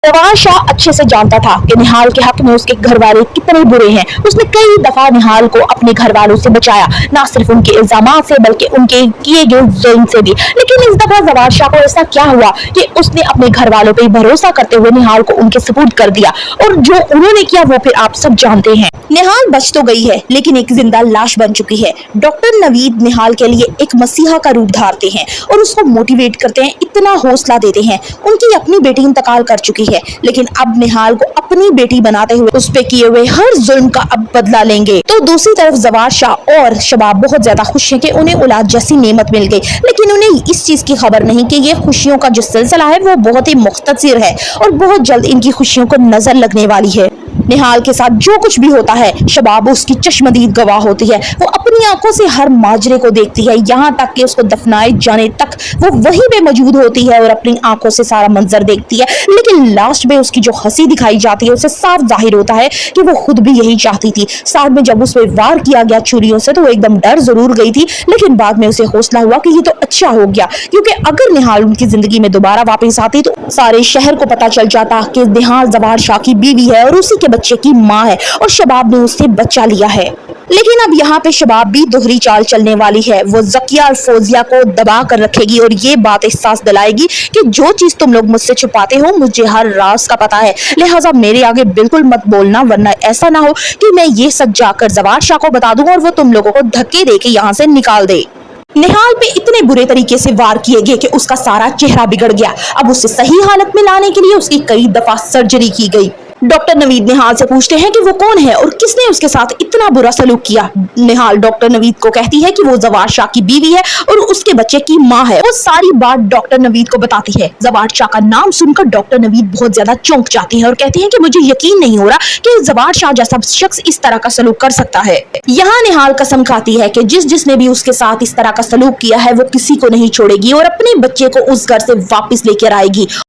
जवान शाह अच्छे से जानता था कि निहाल के हक में उसके घर वाले कितने बुरे हैं। उसने कई दफा निहाल को अपने घर वालों से बचाया, ना सिर्फ उनके इल्जामात से बल्कि उनके किए गए जुल्म से भी। लेकिन इस दफा जवान शाह को ऐसा क्या हुआ कि उसने अपने घर वालों पर भरोसा करते हुए निहाल को उनके सुपुर्द कर दिया, और जो उन्होंने किया वो फिर आप सब जानते हैं। निहाल बच तो गई है लेकिन एक जिंदा लाश बन चुकी है। डॉक्टर नवीद निहाल के लिए एक मसीहा का रूप धारते हैं और उसको मोटिवेट करते हैं, इतना हौसला देते हैं। उनकी अपनी बेटी इंतकाल कर चुकी है, लेकिन अब निहाल को अपनी बेटी बनाते हुए उस पे किए हुए हर जुल्म का अब बदला लेंगे। तो दूसरी तरफ जवार शाह और शबाब बहुत ज्यादा खुश हैं कि उन्हें औलाद जैसी नेमत मिल गई, लेकिन उन्हें इस चीज की खबर नहीं कि ये खुशियों का जो सिलसिला है वो बहुत ही मुख्तसर है और बहुत जल्द इनकी खुशियों को नजर लगने वाली है। निहाल के साथ जो कुछ भी होता है, शबाब उसकी चश्मदीद गवाह होती है। वो अपनी आंखों से हर माजरे को देखती है, यहाँ तक कि उसको दफनाए जाने तक वो वहीं पे मौजूद होती है और अपनी आंखों से सारा मंजर देखती है। लेकिन लास्ट में उसकी जो हंसी दिखाई जाती है, उसे साफ जाहिर होता है कि वो खुद भी यही चाहती थी। साथ में जब उस पर वार किया गया छुरियों से तो वो एकदम डर जरूर गई थी, लेकिन बाद में उसे हौसला हुआ कि ये तो अच्छा हो गया, क्योंकि अगर निहाल उनकी जिंदगी में दोबारा वापस आती तो सारे शहर को पता चल जाता कि निहाल जवार शाह की बीवी है और उसी के बच्चे की माँ है और शबाब ने उससे बच्चा लिया है। लेकिन अब यहाँ पे शबाब भी दोहरी चाल चलने वाली है। वो ज़किया और फौजिया को दबा कर रखेगी और ये बात एहसास दिलाएगी कि जो चीज तुम लोग मुझसे छुपाते हो मुझे हर राज का पता है, लिहाजा मेरे आगे बिल्कुल मत बोलना, वरना ऐसा ना हो कि मैं ये सब जाकर जवार शाह को बता दूं और वो तुम लोगों को धक्के दे के यहाँ से निकाल दे। निहाल पे इतने बुरे तरीके से वार किए गए कि उसका सारा चेहरा बिगड़ गया। अब उसे सही हालत में लाने के लिए उसकी कई दफा सर्जरी की गई। डॉक्टर नवीद निहाल से पूछते हैं कि वो कौन है और किसने उसके साथ इतना बुरा सलूक किया। निहाल डॉक्टर नवीद को कहती है कि वो जवार शाह की बीवी है और उसके बच्चे की माँ है। वो सारी बात डॉक्टर नवीद को बताती है। जवार शाह का नाम सुनकर डॉक्टर नवीद बहुत ज्यादा चौंक जाती है और कहती है कि मुझे यकीन नहीं हो रहा कि जवार शाह जैसा शख्स इस तरह का सलूक कर सकता है। यहाँ निहाल कसम खाती है कि जिसने भी उसके साथ इस तरह का सलूक किया है वो किसी को नहीं छोड़ेगी और अपने बच्चे को उस घर से वापस लेकर आएगी।